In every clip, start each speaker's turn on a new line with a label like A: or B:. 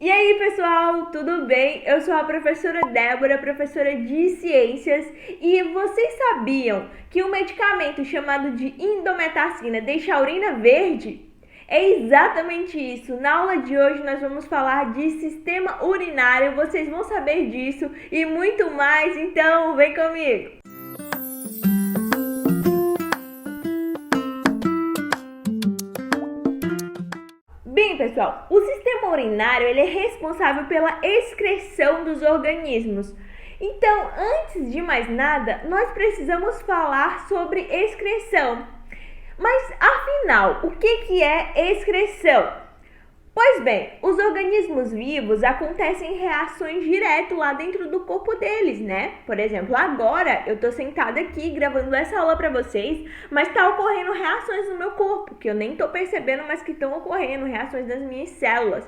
A: E aí, pessoal, tudo bem? Eu sou a professora Débora, professora de ciências, e vocês sabiam que um medicamento chamado de indometacina deixa a urina verde? É exatamente isso. Na aula de hoje nós vamos falar de sistema urinário, vocês vão saber disso e muito mais, então vem comigo! Bem, pessoal, o sistema urinário ele é responsável pela excreção dos organismos. Então, antes de mais nada, nós precisamos falar sobre excreção. Mas, afinal, o que é excreção? Pois bem, os organismos vivos acontecem reações direto lá dentro do corpo deles, né? Por exemplo, agora eu tô sentada aqui gravando essa aula para vocês, mas tá ocorrendo reações no meu corpo, que eu nem tô percebendo, mas que estão ocorrendo, reações das minhas células.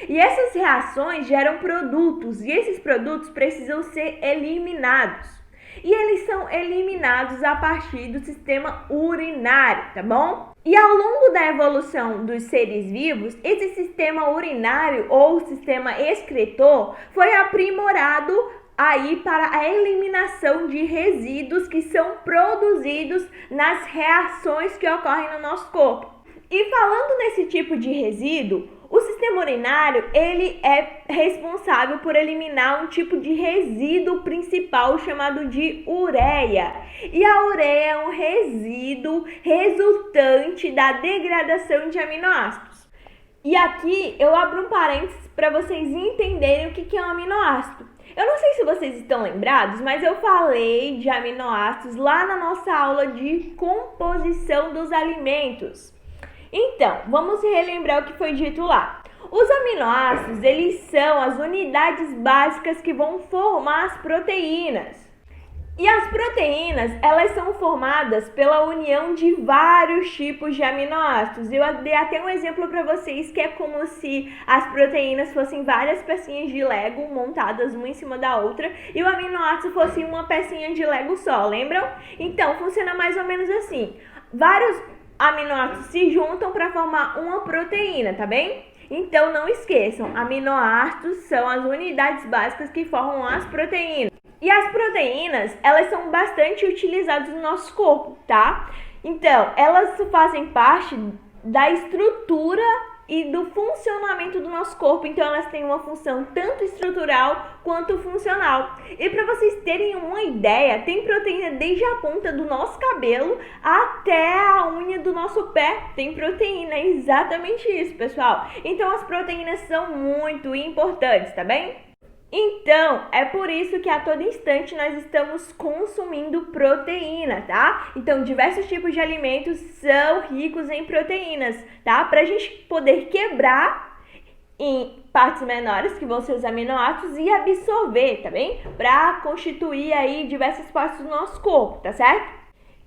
A: E essas reações geram produtos, e esses produtos precisam ser eliminados. E eles são eliminados a partir do sistema urinário, tá bom? E ao longo da evolução dos seres vivos, esse sistema urinário ou sistema excretor foi aprimorado aí para a eliminação de resíduos que são produzidos nas reações que ocorrem no nosso corpo. E falando nesse tipo de resíduo, o sistema urinário ele é responsável por eliminar um tipo de resíduo principal chamado de ureia. E a ureia é um resíduo resultante da degradação de aminoácidos. E aqui eu abro um parênteses para vocês entenderem o que é um aminoácido. Eu não sei se vocês estão lembrados, mas eu falei de aminoácidos lá na nossa aula de composição dos alimentos. Então, vamos relembrar o que foi dito lá. Os aminoácidos, eles são as unidades básicas que vão formar as proteínas. E as proteínas, elas são formadas pela união de vários tipos de aminoácidos. Eu dei até um exemplo para vocês que é como se as proteínas fossem várias pecinhas de Lego montadas uma em cima da outra e o aminoácido fosse uma pecinha de Lego só, lembram? Então, funciona mais ou menos assim. Vários aminoácidos se juntam para formar uma proteína, tá bem? Então não esqueçam, aminoácidos são as unidades básicas que formam as proteínas. E as proteínas, elas são bastante utilizadas no nosso corpo, tá? Então, elas fazem parte da estrutura e do funcionamento do nosso corpo. Então, elas têm uma função tanto estrutural quanto funcional. E para vocês terem uma ideia, tem proteína desde a ponta do nosso cabelo até a unha do nosso pé. Tem proteína, é exatamente isso, pessoal. Então, as proteínas são muito importantes, tá bem? Então, é por isso que a todo instante nós estamos consumindo proteína, tá? Então, diversos tipos de alimentos são ricos em proteínas, tá? Pra gente poder quebrar em partes menores, que vão ser os aminoácidos, e absorver, tá bem? Pra constituir aí diversas partes do nosso corpo, tá certo?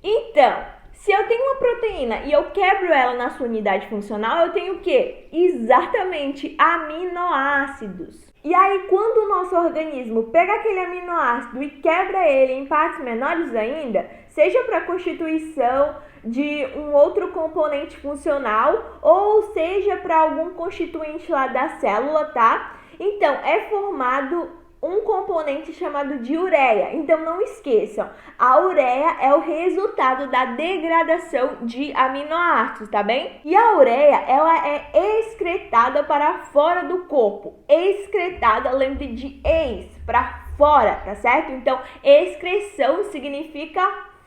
A: Então, se eu tenho uma proteína e eu quebro ela na sua unidade funcional, eu tenho o quê? Exatamente, aminoácidos. E aí, quando o nosso organismo pega aquele aminoácido e quebra ele em partes menores ainda, seja para a constituição de um outro componente funcional, ou seja para algum constituinte lá da célula, tá? Então, é formado um componente chamado de ureia. Então não esqueçam, a ureia é o resultado da degradação de aminoácidos, tá bem? E a ureia, ela é excretada para fora do corpo. Excretada, lembre de ex, para fora, tá certo? Então, excreção significa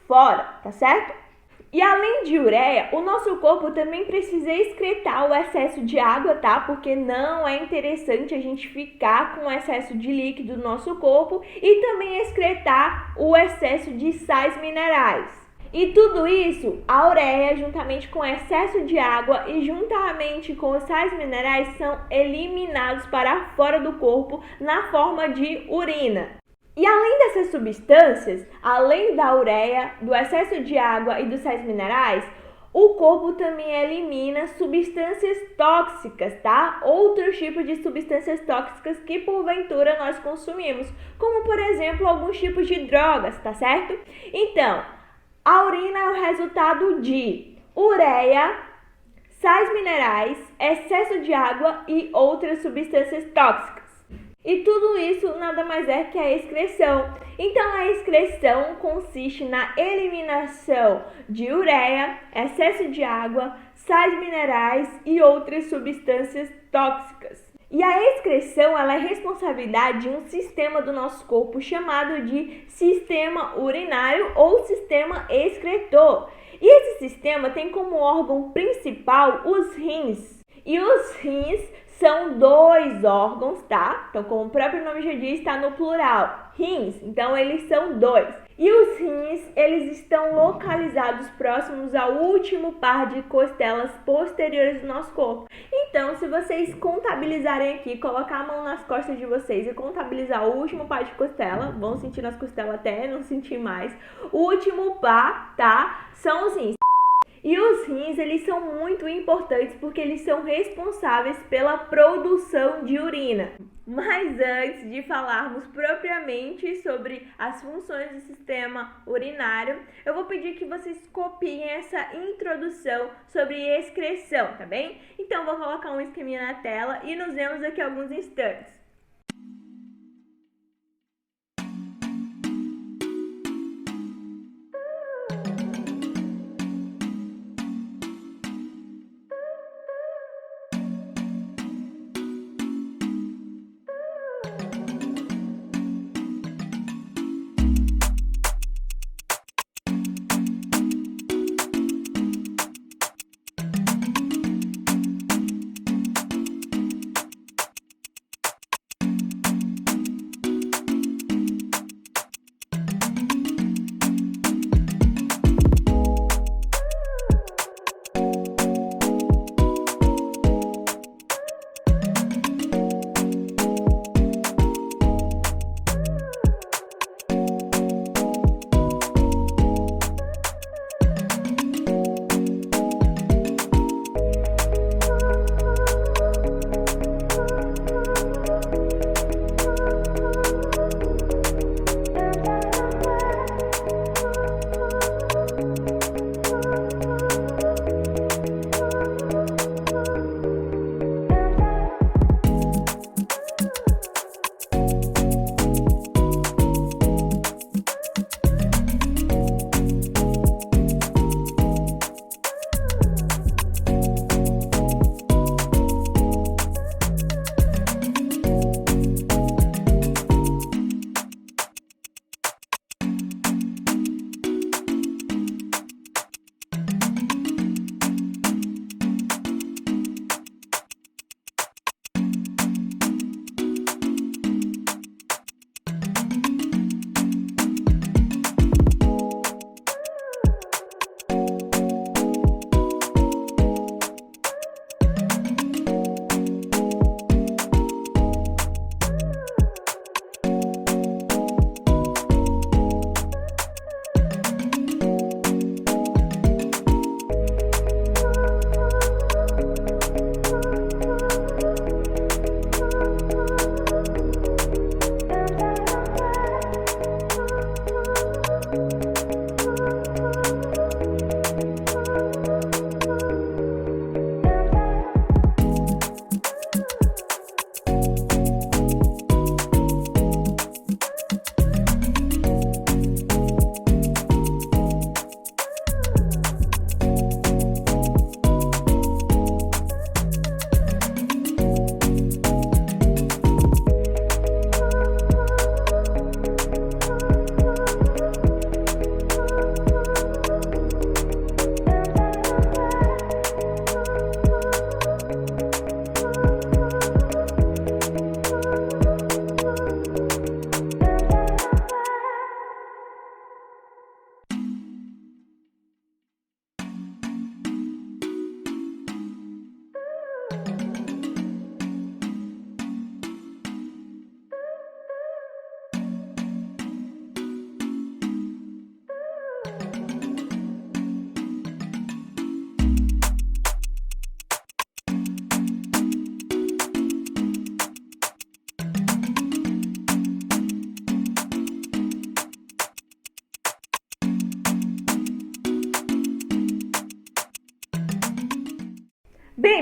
A: fora, tá certo? E além de ureia, o nosso corpo também precisa excretar o excesso de água, tá? Porque não é interessante a gente ficar com excesso de líquido no nosso corpo e também excretar o excesso de sais minerais. E tudo isso, a ureia, juntamente com o excesso de água e juntamente com os sais minerais, são eliminados para fora do corpo na forma de urina. E além dessas substâncias, além da ureia, do excesso de água e dos sais minerais, o corpo também elimina substâncias tóxicas, tá? Outros tipos de substâncias tóxicas que porventura nós consumimos, como por exemplo alguns tipos de drogas, tá certo? Então, a urina é o resultado de ureia, sais minerais, excesso de água e outras substâncias tóxicas. E tudo isso nada mais é que a excreção. Então, a excreção consiste na eliminação de ureia, excesso de água, sais minerais e outras substâncias tóxicas. E a excreção ela é responsabilidade de um sistema do nosso corpo chamado de sistema urinário ou sistema excretor. E esse sistema tem como órgão principal os rins. E os rins são 2 órgãos, tá? Então, como o próprio nome já diz, está no plural, rins. Então, eles são 2. E os rins, eles estão localizados próximos ao último par de costelas posteriores do nosso corpo. Então, se vocês contabilizarem aqui, colocar a mão nas costas de vocês e contabilizar o último par de costela, vão sentir nas costelas até não sentir mais. O último par, tá? São os rins. E os rins, eles são muito importantes porque eles são responsáveis pela produção de urina. Mas antes de falarmos propriamente sobre as funções do sistema urinário, eu vou pedir que vocês copiem essa introdução sobre excreção, tá bem? Então, vou colocar um esqueminha na tela e nos vemos daqui a alguns instantes.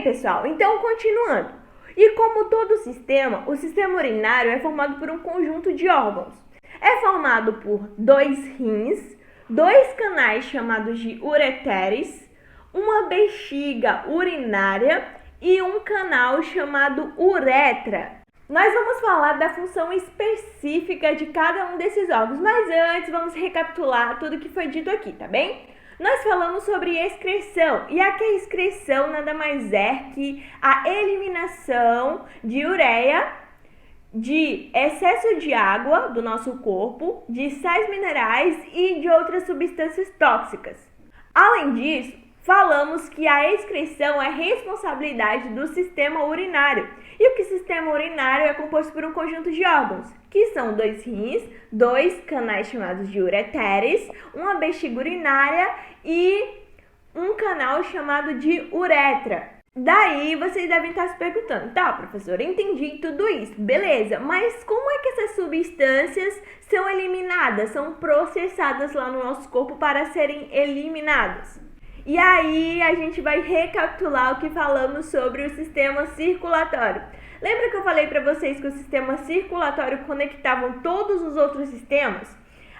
A: pessoal, então continuando. E como todo sistema, o sistema urinário é formado por um conjunto de órgãos. É formado por 2 rins, 2 canais chamados de ureteres, uma bexiga urinária e um canal chamado uretra. Nós vamos falar da função específica de cada um desses órgãos, mas antes vamos recapitular tudo que foi dito aqui, tá bem? Nós falamos sobre excreção, e aqui a excreção nada mais é que a eliminação de ureia, de excesso de água do nosso corpo, de sais minerais e de outras substâncias tóxicas. Além disso, falamos que a excreção é responsabilidade do sistema urinário, e o sistema urinário é composto por um conjunto de órgãos, que são 2 rins, 2 canais chamados de ureteres, uma bexiga urinária e um canal chamado de uretra. Daí vocês devem estar se perguntando, tá, professora, entendi tudo isso, beleza, mas como é que essas substâncias são eliminadas, são processadas lá no nosso corpo para serem eliminadas? E aí a gente vai recapitular o que falamos sobre o sistema circulatório. Lembra que eu falei para vocês que o sistema circulatório conectava todos os outros sistemas?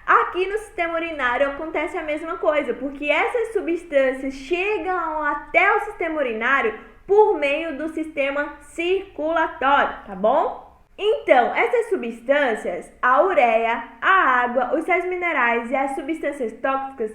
A: Aqui no sistema urinário acontece a mesma coisa, porque essas substâncias chegam até o sistema urinário por meio do sistema circulatório, tá bom? Então, essas substâncias, a ureia, a água, os sais minerais e as substâncias tóxicas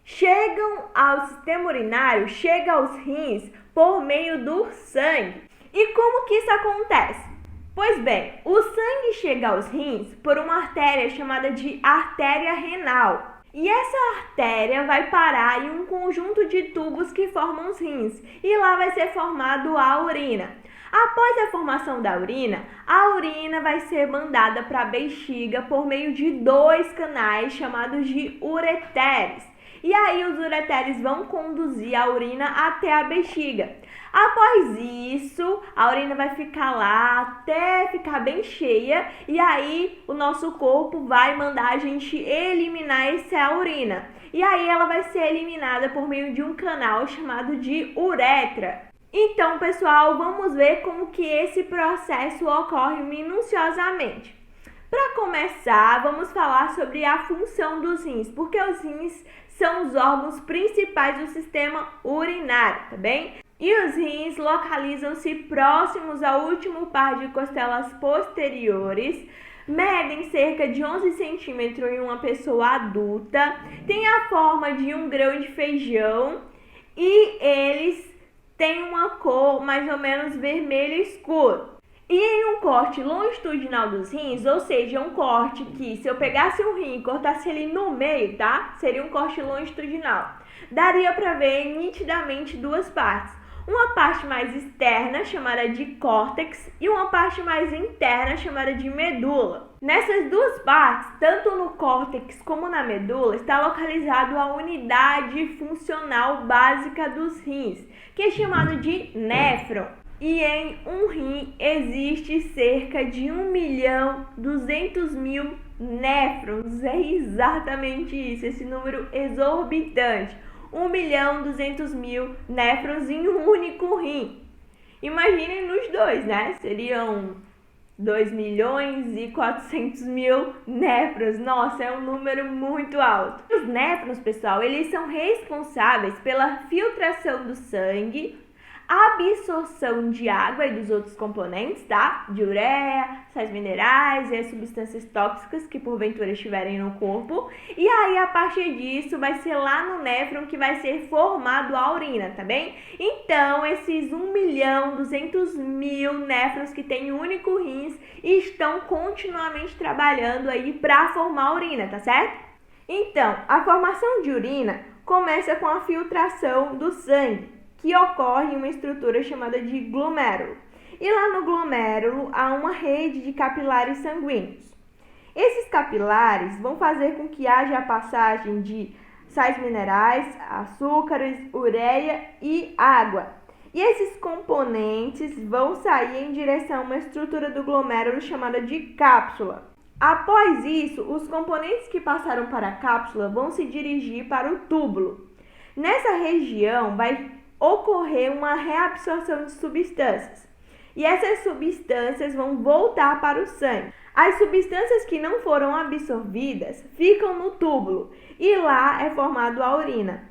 A: chegam ao sistema urinário, chegam aos rins por meio do sangue. E como que isso acontece? Pois bem, o sangue chega aos rins por uma artéria chamada de artéria renal. E essa artéria vai parar em um conjunto de tubos que formam os rins. E lá vai ser formado a urina. Após a formação da urina, a urina vai ser mandada para a bexiga por meio de 2 canais chamados de ureteres. E aí os ureteres vão conduzir a urina até a bexiga. Após isso, a urina vai ficar lá até ficar bem cheia. E aí o nosso corpo vai mandar a gente eliminar essa urina. E aí ela vai ser eliminada por meio de um canal chamado de uretra. Então, pessoal, vamos ver como que esse processo ocorre minuciosamente. Para começar, vamos falar sobre a função dos rins, porque os rins são os órgãos principais do sistema urinário, tá bem? E os rins localizam-se próximos ao último par de costelas posteriores, medem cerca de 11 centímetros em uma pessoa adulta, têm a forma de um grão de feijão e eles têm uma cor mais ou menos vermelho escuro. E em um corte longitudinal dos rins, ou seja, um corte que se eu pegasse um rim e cortasse ele no meio, tá? Seria um corte longitudinal. Daria para ver nitidamente 2 partes. Uma parte mais externa, chamada de córtex, e uma parte mais interna, chamada de medula. Nessas 2 partes, tanto no córtex como na medula, está localizado a unidade funcional básica dos rins, que é chamado de néfron. E em um rim existe cerca de 1.200.000 néfrons. É exatamente isso, esse número exorbitante. 1.200.000 néfrons em um único rim. Imaginem nos dois, né? Seriam 2.400.000 néfrons. Nossa, é um número muito alto. Os néfrons, pessoal, eles são responsáveis pela filtração do sangue, absorção de água e dos outros componentes, tá? De ureia, sais minerais e as substâncias tóxicas que porventura estiverem no corpo. E aí, a partir disso, vai ser lá no néfron que vai ser formado a urina, tá bem? Então, esses 1.200.000 néfrons que tem um único rins estão continuamente trabalhando aí para formar a urina, tá certo? Então, a formação de urina começa com a filtração do sangue, que ocorre em uma estrutura chamada de glomérulo. E lá no glomérulo há uma rede de capilares sanguíneos. Esses capilares vão fazer com que haja a passagem de sais minerais, açúcares, ureia e água. E esses componentes vão sair em direção a uma estrutura do glomérulo chamada de cápsula. Após isso, os componentes que passaram para a cápsula vão se dirigir para o túbulo. Nessa região vai ocorrer uma reabsorção de substâncias. E essas substâncias vão voltar para o sangue. As substâncias que não foram absorvidas ficam no túbulo e lá é formado a urina.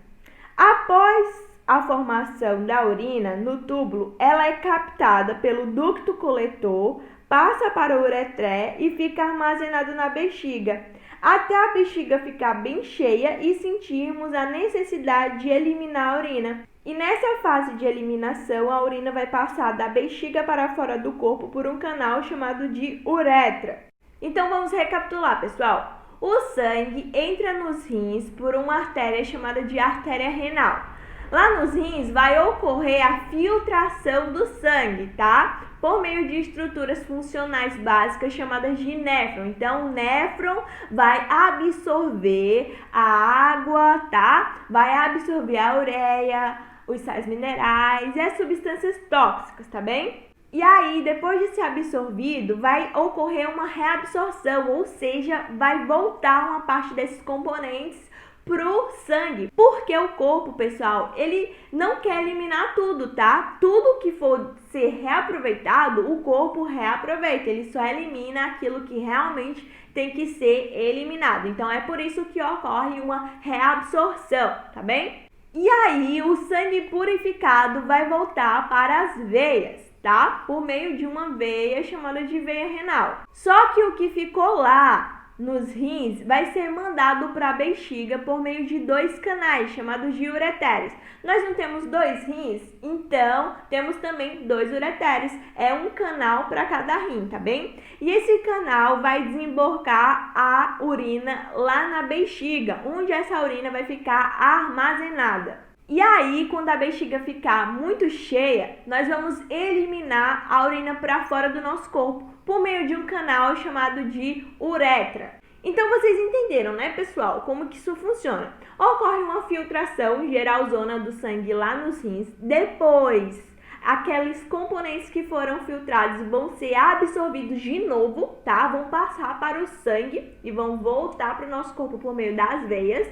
A: Após a formação da urina no túbulo, ela é captada pelo ducto coletor, passa para o uretré e fica armazenado na bexiga, até a bexiga ficar bem cheia e sentirmos a necessidade de eliminar a urina. E nessa fase de eliminação, a urina vai passar da bexiga para fora do corpo por um canal chamado de uretra. Então vamos recapitular, pessoal. O sangue entra nos rins por uma artéria chamada de artéria renal. Lá nos rins vai ocorrer a filtração do sangue, tá? Por meio de estruturas funcionais básicas chamadas de néfron. Então, o néfron vai absorver a água, tá? Vai absorver a ureia, os sais minerais e as substâncias tóxicas, tá bem? E aí, depois de ser absorvido, vai ocorrer uma reabsorção, ou seja, vai voltar uma parte desses componentes pro sangue, porque o corpo, pessoal, ele não quer eliminar tudo, tá? Tudo que for ser reaproveitado, o corpo reaproveita, ele só elimina aquilo que realmente tem que ser eliminado. Então é por isso que ocorre uma reabsorção, tá bem? E aí o sangue purificado vai voltar para as veias, tá? Por meio de uma veia chamada de veia renal. Só que o que ficou lá nos rins vai ser mandado para a bexiga por meio de dois canais chamados de ureteres. Nós não temos dois rins, então temos também dois ureteres. É um canal para cada rim, tá bem? E esse canal vai desembocar a urina lá na bexiga, onde essa urina vai ficar armazenada. E aí, quando a bexiga ficar muito cheia, nós vamos eliminar a urina para fora do nosso corpo por meio de um canal chamado de uretra. Então vocês entenderam, né, pessoal, como que isso funciona? Ocorre uma filtração geralzona do sangue lá nos rins, depois aqueles componentes que foram filtrados vão ser absorvidos de novo, tá? Vão passar para o sangue e vão voltar para o nosso corpo por meio das veias.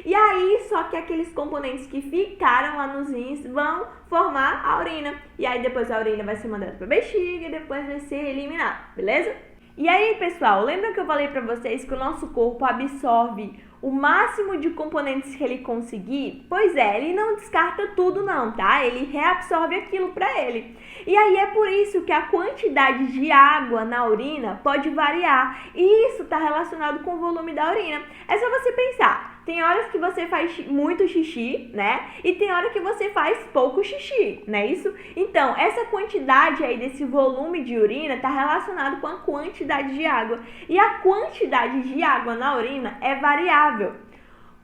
A: E aí, só que aqueles componentes que ficaram lá nos rins vão formar a urina. E aí, depois a urina vai ser mandada para a bexiga e depois vai ser eliminada, beleza? E aí, pessoal, lembra que eu falei para vocês que o nosso corpo absorve o máximo de componentes que ele conseguir? Pois é, ele não descarta tudo não, tá? Ele reabsorve aquilo para ele. E aí é por isso que a quantidade de água na urina pode variar. E isso está relacionado com o volume da urina. É só você pensar. Tem horas que você faz muito xixi, né? E tem hora que você faz pouco xixi, não é isso? Então, essa quantidade aí desse volume de urina está relacionado com a quantidade de água. E a quantidade de água na urina é variável.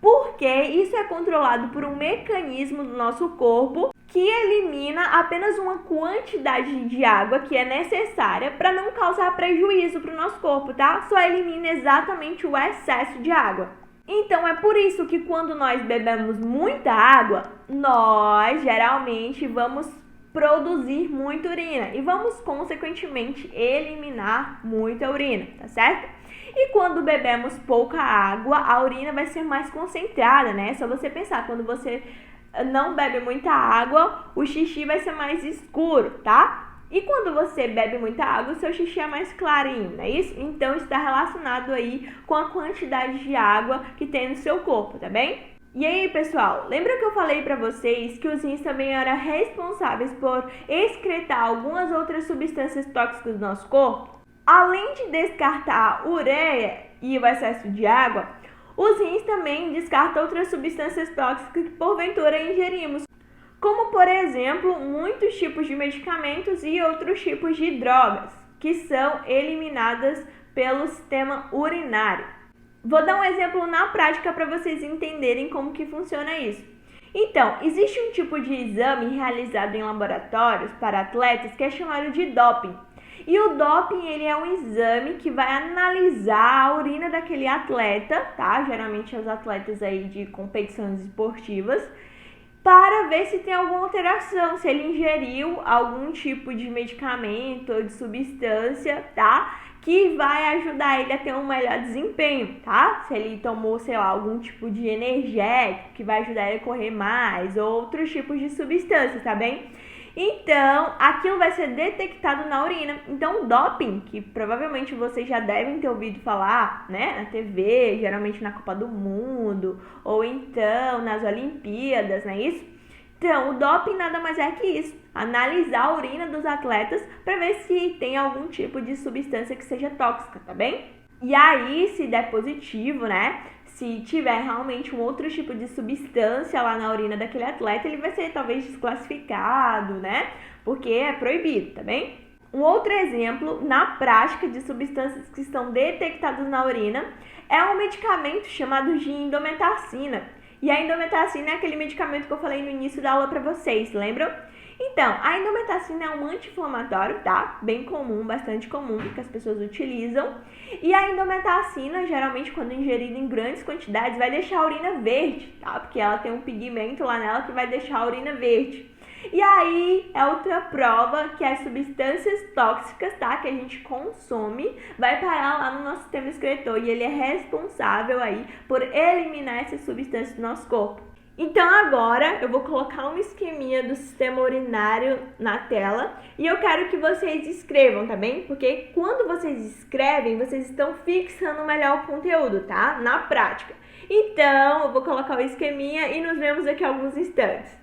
A: Porque isso é controlado por um mecanismo do nosso corpo que elimina apenas uma quantidade de água que é necessária para não causar prejuízo para o nosso corpo, tá? Só elimina exatamente o excesso de água. Então, é por isso que quando nós bebemos muita água, nós geralmente vamos produzir muita urina e vamos, consequentemente, eliminar muita urina, tá certo? E quando bebemos pouca água, a urina vai ser mais concentrada, né? É só você pensar, quando você não bebe muita água, o xixi vai ser mais escuro, tá? E quando você bebe muita água, o seu xixi é mais clarinho, não é isso? Então, está relacionado aí com a quantidade de água que tem no seu corpo, tá bem? E aí, pessoal, lembra que eu falei pra vocês que os rins também eram responsáveis por excretar algumas outras substâncias tóxicas do nosso corpo? Além de descartar a ureia e o excesso de água, os rins também descartam outras substâncias tóxicas que porventura ingerimos, como, por exemplo, muitos tipos de medicamentos e outros tipos de drogas, que são eliminadas pelo sistema urinário. Vou dar um exemplo na prática para vocês entenderem como que funciona isso. Então, existe um tipo de exame realizado em laboratórios para atletas que é chamado de doping. E o doping, ele é um exame que vai analisar a urina daquele atleta, tá? Geralmente os atletas aí de competições esportivas, para ver se tem alguma alteração, se ele ingeriu algum tipo de medicamento ou de substância, tá? que vai ajudar ele a ter um melhor desempenho, tá? Se ele tomou, sei lá, algum tipo de energético que vai ajudar ele a correr mais, ou outros tipos de substâncias, tá bem? Então, aquilo vai ser detectado na urina. Então, o doping, que provavelmente vocês já devem ter ouvido falar, né, na TV, geralmente na Copa do Mundo, ou então nas Olimpíadas, não é isso? Então, o doping nada mais é que isso, analisar a urina dos atletas para ver se tem algum tipo de substância que seja tóxica, tá bem? E aí, se der positivo, né, se tiver realmente um outro tipo de substância lá na urina daquele atleta, ele vai ser talvez desclassificado, né, porque é proibido, tá bem? Um outro exemplo, na prática, de substâncias que estão detectadas na urina é um medicamento chamado de indometacina. E a indometacina é aquele medicamento que eu falei no início da aula para vocês, lembram? Então, a indometacina é um anti-inflamatório, tá? Bem comum, bastante comum, que as pessoas utilizam. E a indometacina, geralmente, quando ingerida em grandes quantidades, vai deixar a urina verde, tá? Porque ela tem um pigmento lá nela que vai deixar a urina verde. E aí é outra prova que as substâncias tóxicas, tá, que a gente consome, vai parar lá no nosso sistema excretor e ele é responsável aí por eliminar essas substâncias do nosso corpo. Então agora eu vou colocar um esqueminha do sistema urinário na tela e eu quero que vocês escrevam, tá bem? Porque quando vocês escrevem, vocês estão fixando melhor o conteúdo, tá? Na prática. Então eu vou colocar o esqueminha e nos vemos daqui a alguns instantes.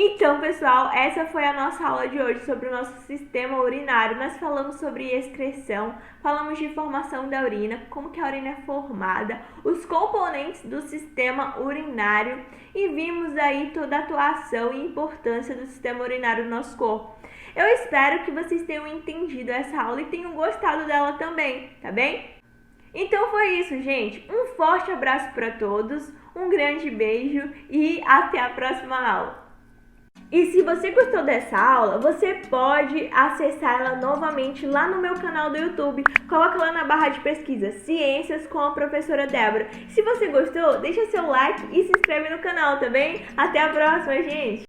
A: Então, pessoal, essa foi a nossa aula de hoje sobre o nosso sistema urinário. Nós falamos sobre excreção, falamos de formação da urina, como que a urina é formada, os componentes do sistema urinário e vimos aí toda a atuação e importância do sistema urinário no nosso corpo. Eu espero que vocês tenham entendido essa aula e tenham gostado dela também, tá bem? Então foi isso, gente. Um forte abraço para todos, um grande beijo e até a próxima aula. E se você gostou dessa aula, você pode acessar ela novamente lá no meu canal do YouTube. Coloca lá na barra de pesquisa Ciências com a Professora Débora. Se você gostou, deixa seu like e se inscreve no canal, tá bem? Até a próxima, gente!